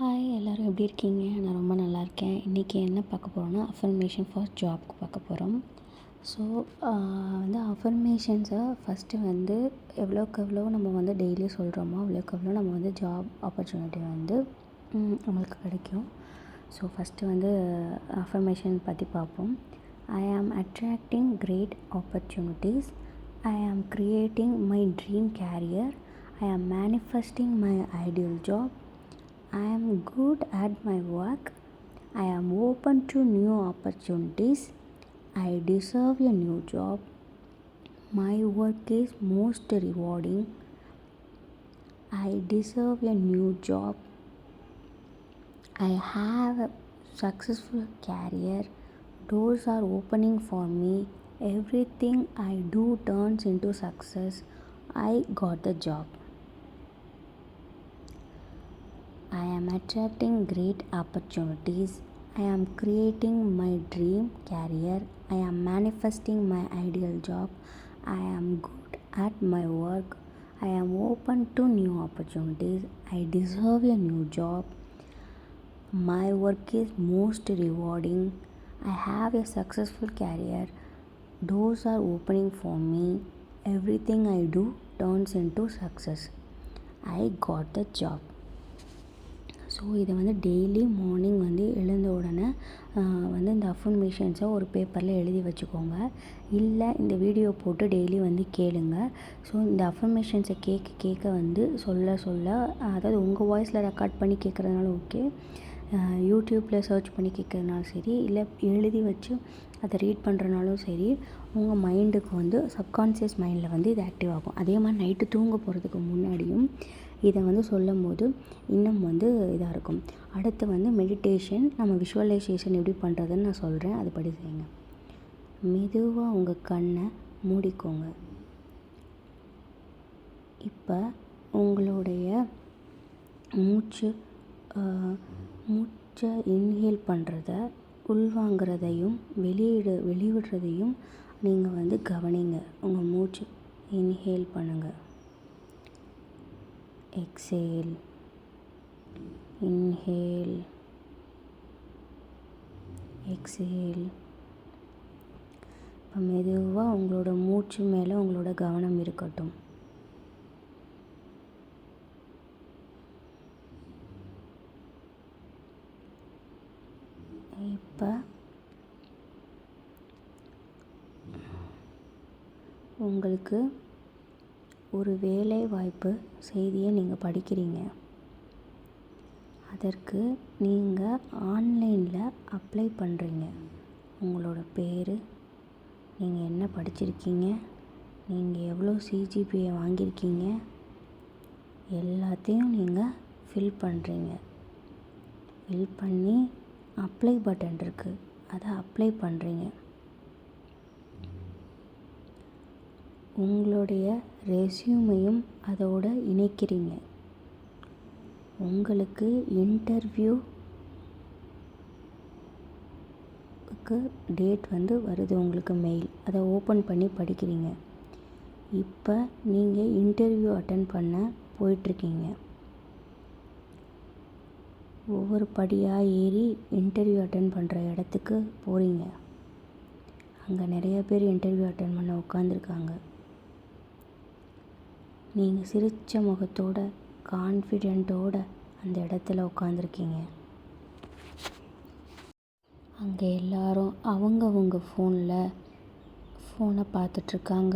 Hi எல்லோரும் எப்படி இருக்கீங்க? நான் ரொம்ப நல்லா இருக்கேன். இன்றைக்கி என்ன பார்க்க போகிறோன்னா அஃபர்மேஷன் ஃபார் ஜாப்க்கு பார்க்க போகிறோம். ஸோ அஃபர்மேஷன்ஸை ஃபஸ்ட்டு எவ்வளோக்கு எவ்வளோ நம்ம டெய்லி சொல்கிறோமோ அவ்வளோக்கு எவ்வளோ நம்ம ஜாப் ஆப்பர்ச்சுனிட்டி நம்மளுக்கு கிடைக்கும். ஸோ ஃபஸ்ட்டு அஃபர்மேஷன் பற்றி பார்ப்போம். ஐ ஆம் attracting great opportunities. I am creating my dream career. I am manifesting my ideal job. I am good at my work. I am open to new opportunities. I deserve a new job. My work is most rewarding. I deserve a new job. I have a successful career. Doors are opening for me. Everything I do turns into success. I got the job. I am attracting great opportunities. I am creating my dream career. I am manifesting my ideal job. I am good at my work. I am open to new opportunities. I deserve a new job. My work is most rewarding. I have a successful career. Doors are opening for me. Everything I do turns into success. I got the job. So இதை daily morning எழுந்த உடனே இந்த அஃபர்மேஷன்ஸை ஒரு பேப்பரில் எழுதி வச்சுக்கோங்க. இல்லை இந்த வீடியோ போட்டு டெய்லி கேளுங்க. ஸோ இந்த அஃபர்மேஷன்ஸை கேட்க சொல்ல அதாவது உங்கள் வாய்ஸில் ரெக்கார்ட் பண்ணி கேட்குறதுனாலும் ஓகே, யூடியூப்பில் சர்ச் பண்ணி கேட்குறதுனாலும் சரி, இல்லை எழுதி வச்சு அதை ரீட் பண்ணுறனாலும் சரி, உங்கள் மைண்டுக்கு சப்கான்ஷியஸ் மைண்டில் இது ஆக்டிவ் ஆகும். அதே மாதிரி நைட்டு தூங்க போகிறதுக்கு முன்னாடியும் இதை சொல்லும் போது இன்னும் இதாக இருக்கும். அடுத்து மெடிடேஷன், நம்ம விஷுவலைசேஷன் எப்படி பண்ணுறதுன்னு நான் சொல்கிறேன், அதுபடி செய்யுங்க. மெதுவாக உங்கள் கண்ணை மூடிக்கோங்க. இப்போ உங்களுடைய மூச்சை இன்ஹேல் பண்ணுறத, உள்வாங்கிறதையும் வெளிவிடுறதையும் நீங்கள் கவனிங்க. உங்கள் மூச்சு இன்ஹேல் பண்ணுங்கள். Exhale, inhale, exhale. இப்போ மெதுவாக உங்களோட மூச்சு மேலே உங்களோட கவனம் இருக்கட்டும். இப்போ உங்களுக்கு ஒரு வேலை வாய்ப்பு செய்தியை நீங்கள் படிக்கிறீங்க. அதற்கு நீங்கள் ஆன்லைனில் அப்ளை பண்ணுறீங்க. உங்களோட பேர், நீங்கள் என்ன படிச்சிருக்கீங்க, நீங்கள் எவ்வளோ சிஜிபிஏ வாங்கியிருக்கீங்க, எல்லாத்தையும் நீங்கள் ஃபில் பண்ணுறீங்க. ஃபில் பண்ணி அப்ளை பட்டன் இருக்குது, அதை அப்ளை பண்ணுறீங்க. உங்களுடைய ரெஸ்யூமையும் அதோடு இணைக்கிறீங்க. உங்களுக்கு இன்டர்வியூக்கு டேட் வருது, உங்களுக்கு மெயில், அதை ஓப்பன் பண்ணி படிக்கிறீங்க. இப்போ நீங்கள் இன்டர்வியூ அட்டன் பண்ண போயிட்டுருக்கீங்க. ஒவ்வொரு படியாக ஏறி இன்டர்வியூ அட்டன் பண்ணுற இடத்துக்கு போகிறீங்க. அங்கே நிறைய பேர் இன்டர்வியூ அட்டன் பண்ண உட்காந்துருக்காங்க. நீங்கள் சிரித்த முகத்தோட, கான்ஃபிடென்ட்டோடு அந்த இடத்துல உட்காந்துருக்கீங்க. அங்கே எல்லாரும் அவங்கவுங்க ஃபோனை பார்த்துட்ருக்காங்க,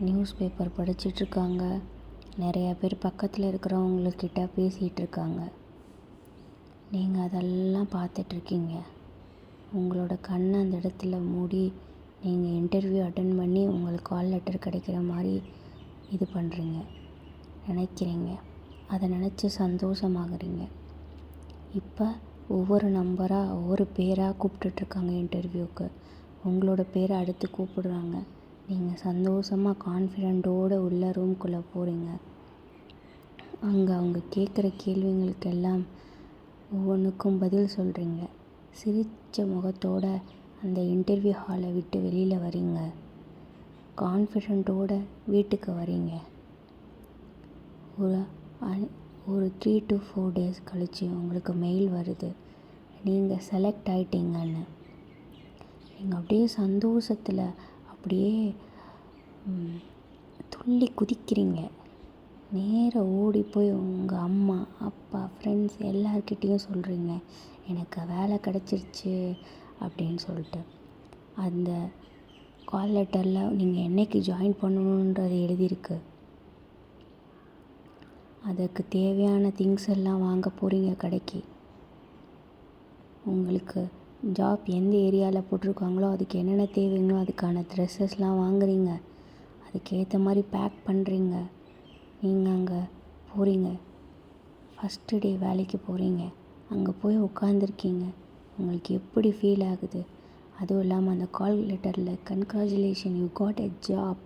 நியூஸ் பேப்பர் படிச்சிட்ருக்காங்க, நிறையா பேர் பக்கத்தில் இருக்கிறவங்கக்கிட்ட பேசிகிட்டு இருக்காங்க. நீங்கள் அதெல்லாம் பார்த்துட்ருக்கீங்க. உங்களோட கண்ணை அந்த இடத்துல மூடி நீங்கள் இன்டர்வியூ அட்டன் பண்ணி உங்களுக்கு கால் லெட்டர் கிடைக்கிற மாதிரி இது பண்ணுறீங்க, நினைக்கிறீங்க. அதை நினச்சி சந்தோஷமாகறீங்க. இப்போ ஒவ்வொரு நம்பராக, ஒவ்வொரு பேராக கூப்பிட்டுட்ருக்காங்க இன்டர்வியூக்கு. உங்களோட பேரை அடுத்து கூப்பிடுறாங்க. நீங்கள் சந்தோஷமாக கான்ஃபிடென்ட்டோடு உள்ள ரூம்குள்ளே போகிறீங்க. அங்கே அவங்க கேட்குற கேள்விங்களுக்கெல்லாம் ஒவ்வொன்றுக்கும் பதில் சொல்கிறீங்க. சிரித்த முகத்தோடு அந்த இன்டர்வியூ ஹாலை விட்டு வெளியில் வரீங்க. கான்ஃபிடென்ட்டோடு வீட்டுக்கு வரீங்க. ஒரு 3 to 4 days கழித்து உங்களுக்கு மெயில் வருது, நீங்கள் செலக்ட் ஆகிட்டீங்கன்னு. நீங்கள் அப்படியே சந்தோஷத்தில் அப்படியே துள்ளி குதிக்கிறீங்க. நேராக ஓடி போய் உங்கள் அம்மா அப்பா ஃப்ரெண்ட்ஸ் எல்லார்கிட்டேயும் சொல்கிறீங்க, எனக்கு வேலை கிடச்சிருச்சு அப்படின்னு சொல்லிட்டு. அந்த கால் லெட்டரில் நீங்கள் என்றைக்கு ஜாயின் பண்ணணுன்றது எழுதியிருக்கு. அதுக்கு தேவையான திங்ஸ் எல்லாம் வாங்க போகிறீங்க கடைக்கு. உங்களுக்கு ஜாப் எந்த ஏரியாவில் போட்டிருக்காங்களோ அதுக்கு என்னென்ன தேவைங்களோ அதுக்கான ட்ரெஸ்ஸஸ்லாம் வாங்குறீங்க. அதுக்கேற்ற மாதிரி பேக் பண்ணுறீங்க. நீங்கள் அங்கே போகிறீங்க. ஃபஸ்ட்டு டே வேலைக்கு போகிறீங்க. அங்கே போய் உட்காந்துருக்கீங்க. உங்களுக்கு எப்படி ஃபீல் ஆகுது? அதுவும் இல்லாமல் அந்த கால் லெட்டரில் congratulation you got a job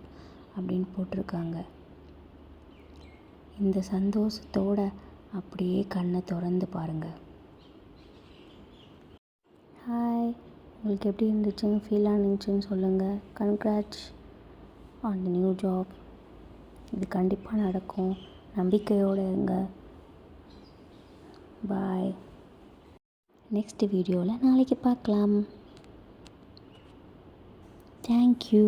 அப்படின்னு போட்டிருக்காங்க. இந்த சந்தோஷத்தோடு அப்படியே கண்ணை திறந்து பாருங்கள். ஹாய், உங்களுக்கு எப்படி இருந்துச்சுன்னு ஃபீல் ஆனிச்சுன்னு சொல்லுங்கள். Congrats on the new job. இது கண்டிப்பாக நடக்கும். நம்பிக்கையோடு இருங்க. பாய். நெக்ஸ்ட் வீடியோவில் நாளைக்கு பார்க்கலாம். தேங்க்யூ.